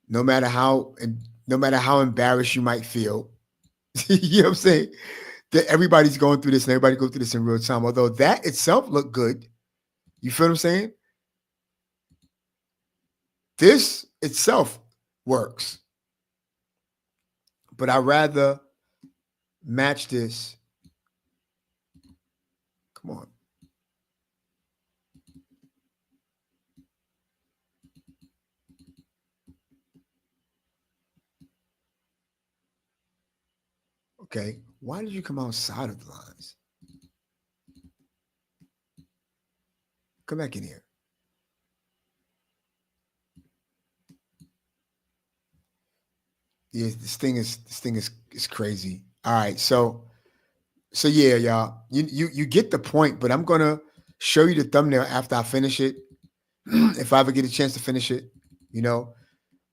Speaker 1: No matter how and no matter how embarrassed you might feel, you know what I'm saying? That everybody's going through this and everybody go through this in real time. Although that itself looked good. You feel what I'm saying? This itself works. But I rather match this. Come on. Okay. Why did you come outside of the lines? Come back in here. Yeah, this thing is crazy. All right, so yeah, y'all, you get the point. But I'm gonna show you the thumbnail after I finish it, if I ever get a chance to finish it, you know.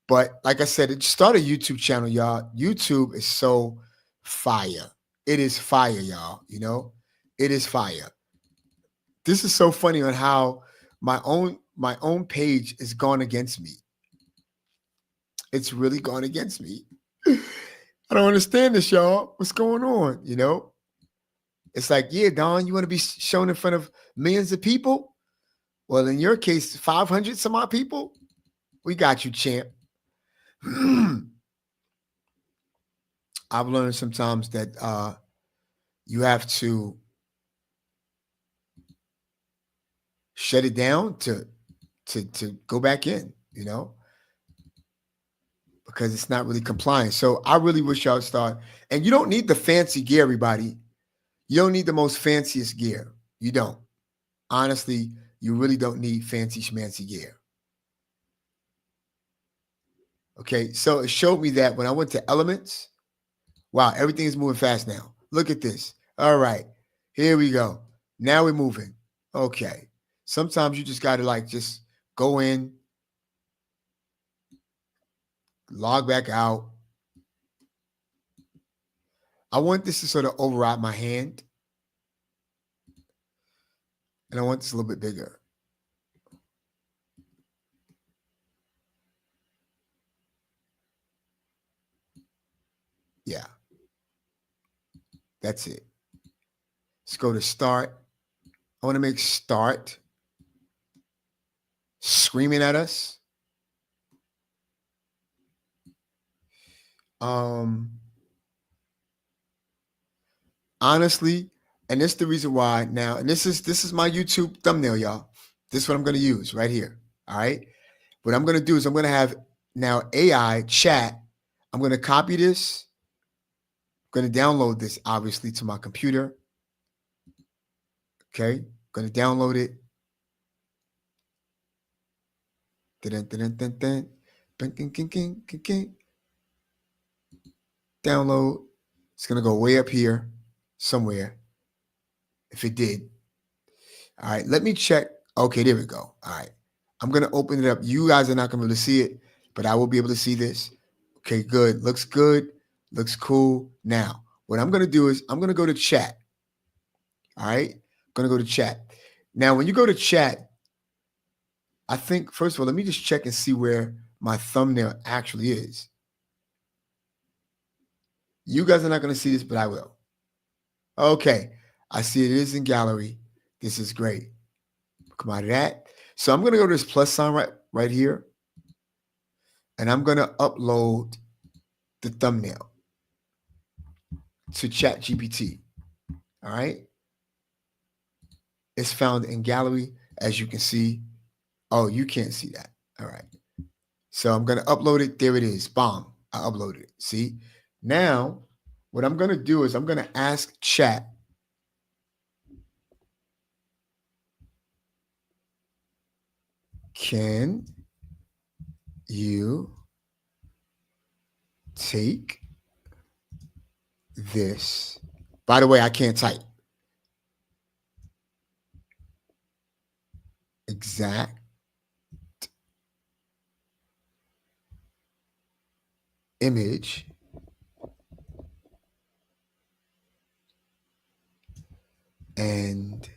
Speaker 1: But like I said, it start a YouTube channel, y'all. YouTube is so fire. It is fire, y'all. You know, it is fire. This is so funny on how my own page is gone against me. It's really gone against me. I don't understand this, y'all. What's going on? You know, it's like, yeah, Don, you want to be shown in front of millions of people? Well, in your case, 500 some odd people. We got you, champ. I've learned sometimes that you have to shut it down to go back in, you know, because it's not really compliant. So I really wish y'all would start. And you don't need the fancy gear, everybody. You don't need the most fanciest gear. You don't. Honestly, you really don't need fancy schmancy gear. Okay, so it showed me that when I went to Elements, wow, everything is moving fast now. Look at this. All right, here we go. Now we're moving. Okay. Sometimes you just got to like just go in, log back out. I want this to sort of override my hand, and I want this a little bit bigger. Yeah, that's it. Let's go to start. I want to make start screaming at us. Um, honestly, and this is the reason why now, and this is my YouTube thumbnail, y'all. This is what I'm going to use right here. All right. What I'm going to do is I'm going to have now AI chat. I'm going to copy this. I'm going to download this obviously to my computer. Okay. I'm going to download it. Dun, dun, dun, dun, dun. Bing, king, king, king, king, king. Download. It's going to go way up here somewhere. If it did. All right. Let me check. Okay. There we go. All right. I'm going to open it up. You guys are not going to be able to see it, but I will be able to see this. Okay. Good. Looks good. Looks cool. Now, what I'm going to do is I'm going to go to chat. All right. I'm going to go to chat. Now, when you go to chat, I think, first of all, let me just check and see where my thumbnail actually is. You guys are not going to see this, but I will. Okay. I see it is in gallery. This is great. Come out of that. So I'm going to go to this plus sign right here. And I'm going to upload the thumbnail to ChatGPT. All right. It's found in gallery, as you can see. Oh, you can't see that. All right. So I'm going to upload it. There it is. Bomb. I uploaded it. See? Now, what I'm going to do is I'm going to ask chat. Can you take this? By the way, I can't type. Exact image and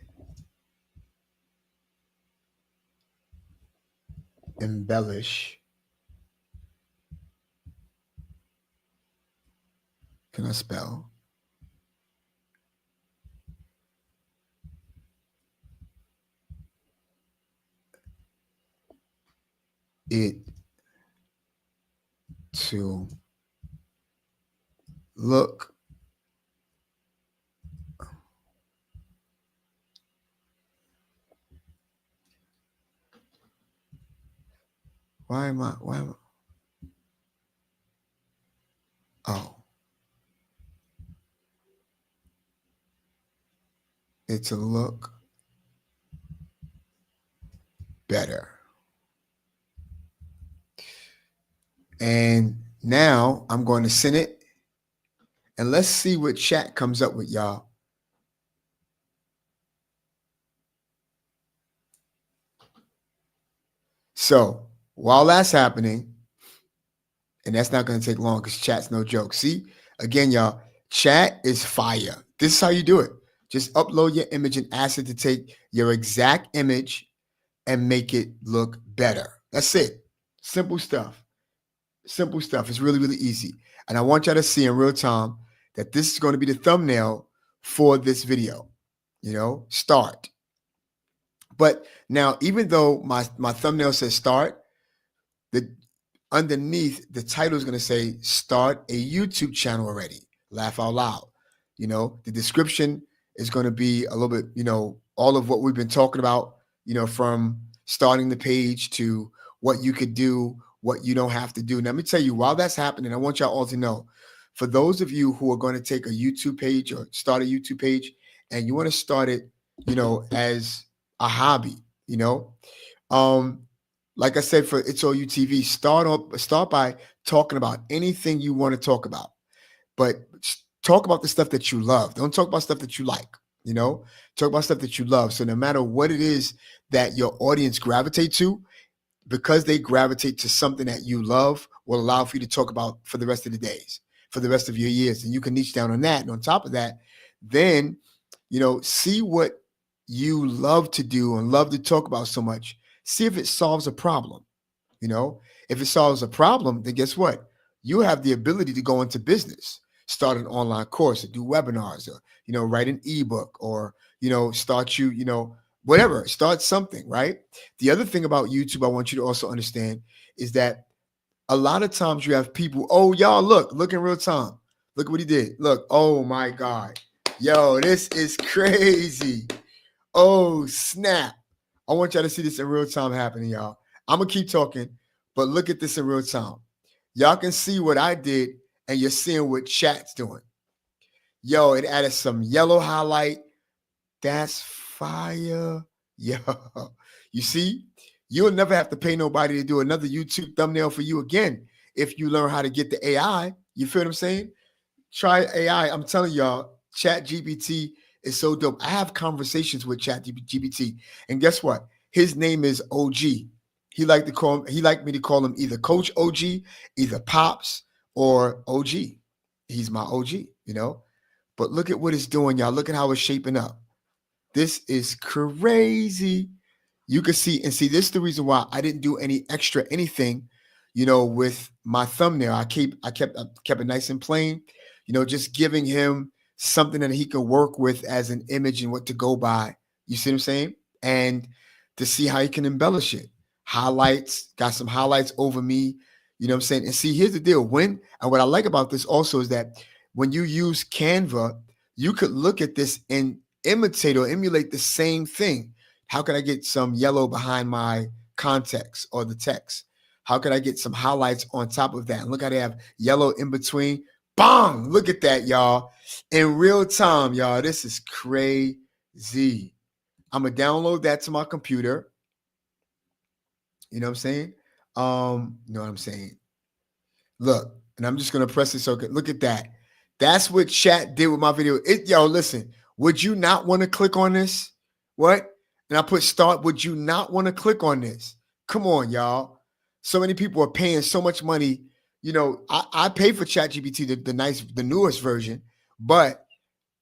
Speaker 1: embellish. Can I spell? It to look why am I oh, it to look better. And now I'm going to send it. And let's see what chat comes up with, y'all. So while that's happening, and that's not going to take long because chat's no joke. See, again, y'all, chat is fire. This is how you do it. Just upload your image and ask it to take your exact image and make it look better. That's it. Simple stuff. Simple stuff. It's really, really easy. And I want y'all to see in real time that this is going to be the thumbnail for this video. Start. But now, even though my thumbnail says start, underneath the title is going to say start a YouTube channel already. Laugh out loud. The description is going to be a little bit, all of what we've been talking about, from starting the page to what you could do, what you don't have to do. Now, let me tell you, while that's happening, I want y'all all to know, for those of you who are going to take a YouTube page or start a YouTube page and you want to start it, as a hobby, like I said, for It's All You TV, start by talking about anything you want to talk about, but talk about the stuff that you love. Don't talk about stuff that you like, talk about stuff that you love. So no matter what it is that your audience gravitate to, because they gravitate to something that you love, will allow for you to talk about for the rest of the days, for the rest of your years. And you can niche down on that. And on top of that, then, see what you love to do and love to talk about so much. See if it solves a problem. If it solves a problem, then guess what? You have the ability to go into business, start an online course, or do webinars, or, write an ebook, or, start whatever, start something, right? The other thing about YouTube I want you to also understand is that a lot of times you have people, oh, y'all, look in real time. Look what he did. Look, oh my God. Yo, this is crazy. Oh, snap. I want y'all to see this in real time happening, y'all. I'm going to keep talking, but look at this in real time. Y'all can see what I did, and you're seeing what chat's doing. Yo, it added some yellow highlight. That's fire. Yo, you see, you'll never have to pay nobody to do another YouTube thumbnail for you again if you learn how to get the AI. You feel what I'm saying? Try AI. I'm telling y'all, ChatGPT is so dope. I have conversations with ChatGPT, and guess what? His name is OG. He liked me to call him either Coach OG, either Pops, or OG. He's my OG, But look at what it's doing, y'all. Look at how it's shaping up. This is crazy. You can see, this is the reason why I didn't do any extra anything, with my thumbnail. I kept it nice and plain, just giving him something that he could work with as an image and what to go by. You see what I'm saying? And to see how he can embellish it. Highlights, got some highlights over me. You know what I'm saying? And see, here's the deal. And what I like about this also is that when you use Canva, you could look at this and imitate or emulate the same thing. How can I get some yellow behind my context or the text? How can I get some highlights on top of that? And look how they have yellow in between. Bang! Look at that, y'all. In real time, y'all. This is crazy. I'm going to download that to my computer. You know what I'm saying? You know what I'm saying? Look, and I'm just going to press it. So look at that. That's what chat did with my video. Yo, listen, would you not want to click on this? What? And I put start. Would you not want to click on this? Come on, y'all. So many people are paying so much money. I pay for ChatGPT, the newest version, but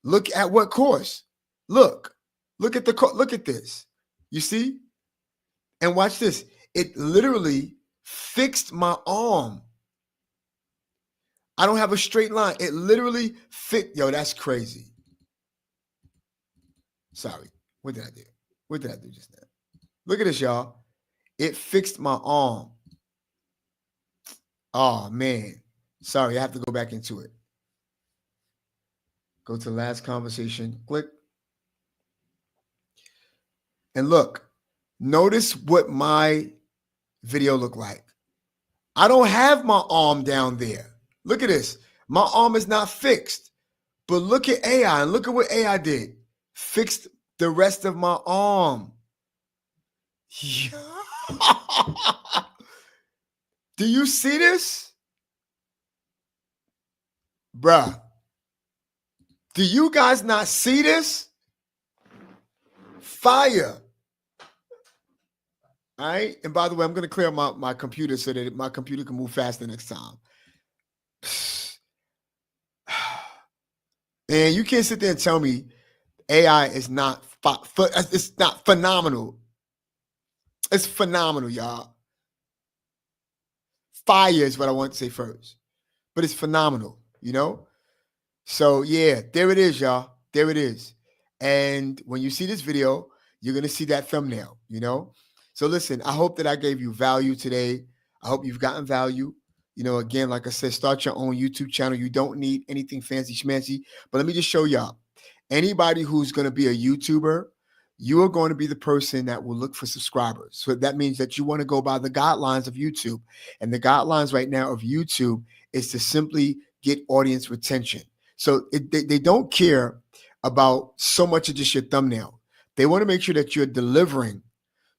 Speaker 1: look at what course. Look at look at this. You see? And watch this. It literally fixed my arm. I don't have a straight line. It literally fit. Yo, that's crazy. Sorry. What did I do? What did I do just now? Look at this, y'all. It fixed my arm. Oh, man. Sorry, I have to go back into it. Go to last conversation. Click. And look. Notice what my video looked like. I don't have my arm down there. Look at this. My arm is not fixed. But look at AI and look at what AI did. Fixed the rest of my arm. Do you see this? Bruh. Do you guys not see this? Fire. All right. And by the way, I'm going to clear my computer so that my computer can move faster next time. And you can't sit there and tell me AI is not it's not phenomenal. It's phenomenal, y'all. Fire is what I want to say first. But it's phenomenal, you know? So yeah, there it is, y'all. There it is. And when you see this video, you're going to see that thumbnail, you know? So listen, I hope that I gave you value today. I hope you've gotten value. You know, again, like I said, start your own YouTube channel. You don't need anything fancy schmancy. But let me just show y'all. Anybody who's going to be a YouTuber, you are going to be the person that will look for subscribers. So that means that you want to go by the guidelines of YouTube. And the guidelines right now of YouTube is to simply get audience retention. So they don't care about so much of just your thumbnail. They want to make sure that you're delivering,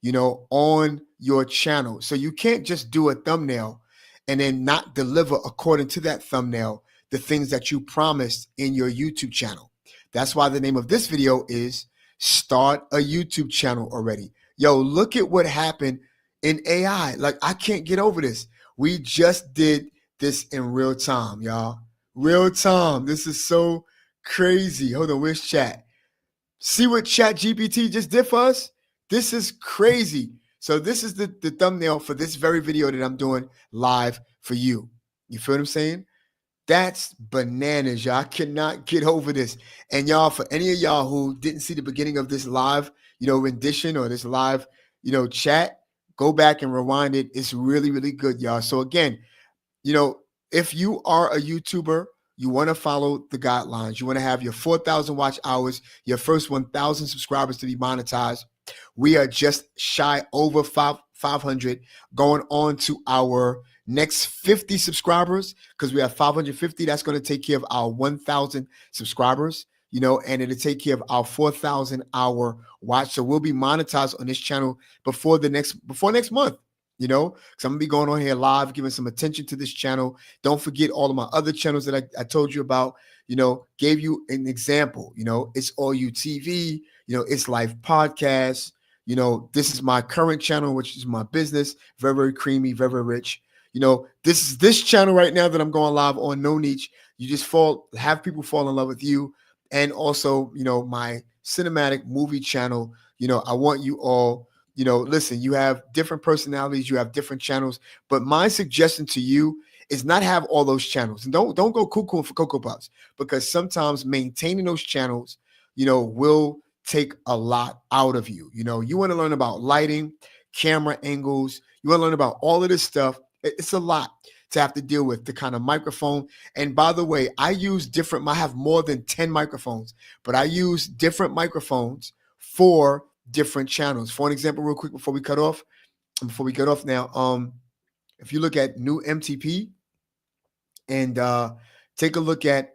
Speaker 1: you know, on your channel. So you can't just do a thumbnail and then not deliver according to that thumbnail the things that you promised in your YouTube channel. That's why the name of this video is Start a YouTube Channel Already. Yo, look at what happened in AI. Like, I can't get over this. We just did this in real time, y'all. Real time. This is so crazy. Hold on, where's chat? See what ChatGPT just did for us? This is crazy. So this is the thumbnail for this very video that I'm doing live for you. You feel what I'm saying? That's bananas, y'all. I cannot get over this. And y'all, for any of y'all who didn't see the beginning of this live, you know, rendition or this live, you know, chat, go back and rewind it. It's really, really good, y'all. So again, you know, if you are a YouTuber, you want to follow the guidelines. You want to have your 4,000 watch hours, your first 1,000 subscribers to be monetized. We are just shy over 500, going on to our next 50 subscribers, because we have 550. That's going to take care of our 1,000 subscribers, you know, and it'll take care of our 4,000 hour watch. So we'll be monetized on this channel before next month. You know, because I'm gonna be going on here live, giving some attention to this channel. Don't forget all of my other channels that I told you about, you know, gave you an example. You know, It's All You TV, you know, It's Life Podcast. You know, this is my current channel, which is my business. Very, very creamy, very, very rich. You know, this is this channel right now that I'm going live on, No Niche. You just have people fall in love with you. And also, you know, my cinematic movie channel. You know, I want you all, you know, listen, you have different personalities, you have different channels, but my suggestion to you is not have all those channels. And don't go cuckoo for Cocoa Puffs, because sometimes maintaining those channels, you know, will take a lot out of you. You know, you want to learn about lighting, camera angles, you want to learn about all of this stuff. It's a lot to have to deal with, the kind of microphone. And by the way, I have more than 10 microphones, but I use different microphones for different channels. For an example, real quick, before we cut off now, if you look at new MTP and take a look at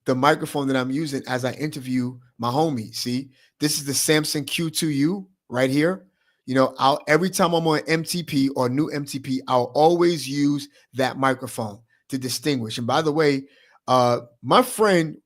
Speaker 1: the microphone that I'm using as I interview my homie. See, this is the Samson Q2U right here. You know, every time I'm on MTP or new MTP, I'll always use that microphone to distinguish. And by the way, my friend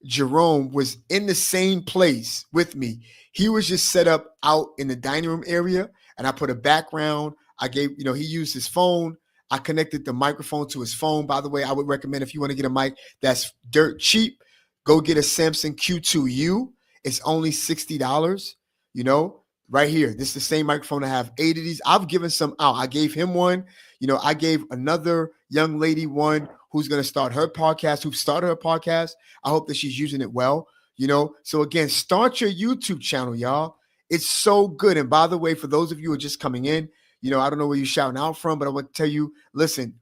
Speaker 1: Jerome was in the same place with me. He was just set up out in the dining room area, and I put a background. He used his phone. I connected the microphone to his phone. By the way, I would recommend, if you want to get a mic that's dirt cheap, go get a Samson Q2U. It's only $60, you know, right here. This is the same microphone. I have 8 of these. I've given some out. I gave him one. You know, I gave another young lady one who's going to start her podcast, who started her podcast. I hope that she's using it well, you know. So again, start your YouTube channel, y'all. It's so good. And by the way, for those of you who are just coming in, you know, I don't know where you're shouting out from, but I want to tell you, listen,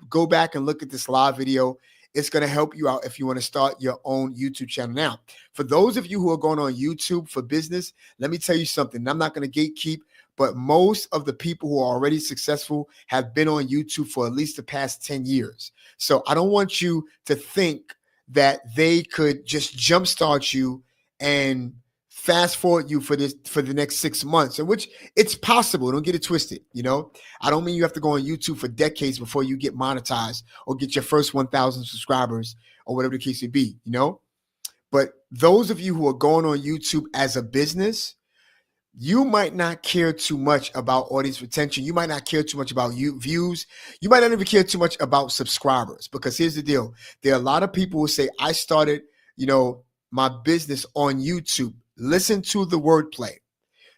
Speaker 1: go back and look at this live video. It's going to help you out if you want to start your own YouTube channel. Now, for those of you who are going on YouTube for business, let me tell you something. I'm not going to gatekeep, but most of the people who are already successful have been on YouTube for at least the past 10 years. So I don't want you to think that they could just jumpstart you and fast forward you for the next 6 months, in which it's possible. Don't get it twisted. I don't mean you have to go on YouTube for decades before you get monetized or get your first 1,000 subscribers or whatever the case may be. But those of you who are going on YouTube as a business, you might not care too much about audience retention. You might not care too much about views. You might not even care too much about subscribers, because here's the deal. There are a lot of people who say, I started, my business on YouTube. Listen to the wordplay.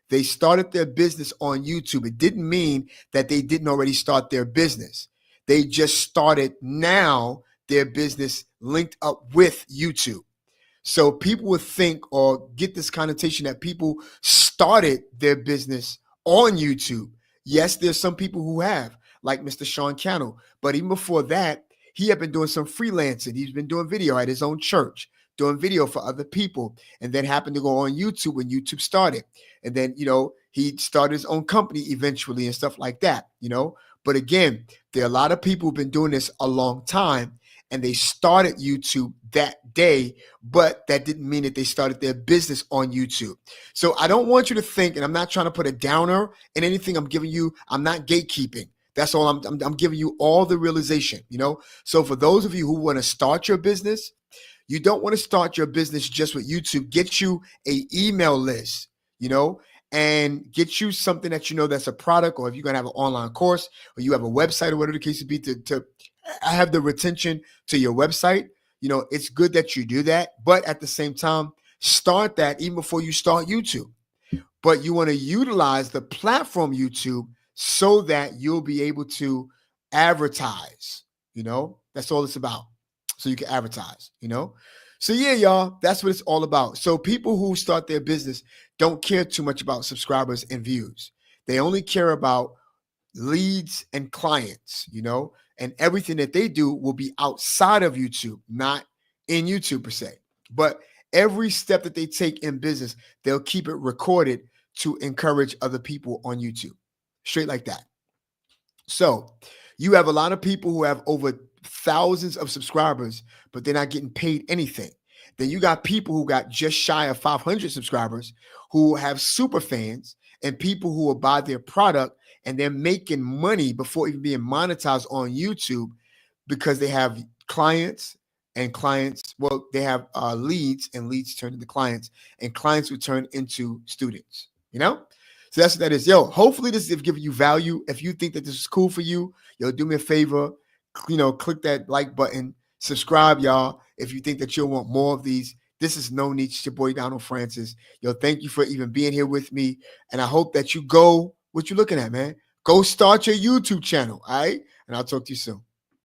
Speaker 1: They started their business on YouTube. It didn't mean that they didn't already start their business. They just started now their business linked up with YouTube. So people would think or get this connotation that people started their business on YouTube. Yes, there's some people who have, like Mr. Sean Cannell. But even before that, he had been doing some freelancing. He's been doing video at his own church, doing video for other people, and then happened to go on YouTube when YouTube started. And then, he started his own company eventually and stuff like that, But again, there are a lot of people who've been doing this a long time, and they started YouTube that day, but that didn't mean that they started their business on YouTube. So I don't want you to think, and I'm not trying to put a downer in anything I'm giving you. I'm not gatekeeping. That's all I'm giving you all the realization, So for those of you who want to start your business, you don't want to start your business just with YouTube. Get you an email list, and get you something that that's a product, or if you're going to have an online course or you have a website or whatever the case would be to have the retention to your website. It's good that you do that, but at the same time, start that even before you start YouTube. But you want to utilize the platform YouTube so that you'll be able to advertise, that's all it's about. So you can advertise, So yeah, y'all, that's what it's all about. So people who start their business don't care too much about subscribers and views. They only care about leads and clients, and everything that they do will be outside of YouTube, not in YouTube per se. But every step that they take in business, they'll keep it recorded to encourage other people on YouTube. Straight like that. So you have a lot of people who have over thousands of subscribers, but they're not getting paid anything. Then you got people who got just shy of 500 subscribers who have super fans and people who will buy their product, and they're making money before even being monetized on YouTube because they have clients, and clients, well, they have leads, and leads turn into clients, and clients will turn into students, So that's what that is. Yo, hopefully this is giving you value. If you think that this is cool for you, do me a favor, click that like button, subscribe, y'all. If you think that you'll want more of these. This is No Niche. It's your boy, Donald Francis. Thank you for even being here with me. And I hope that you go, what you looking at, man? Go start your YouTube channel, all right? And I'll talk to you soon.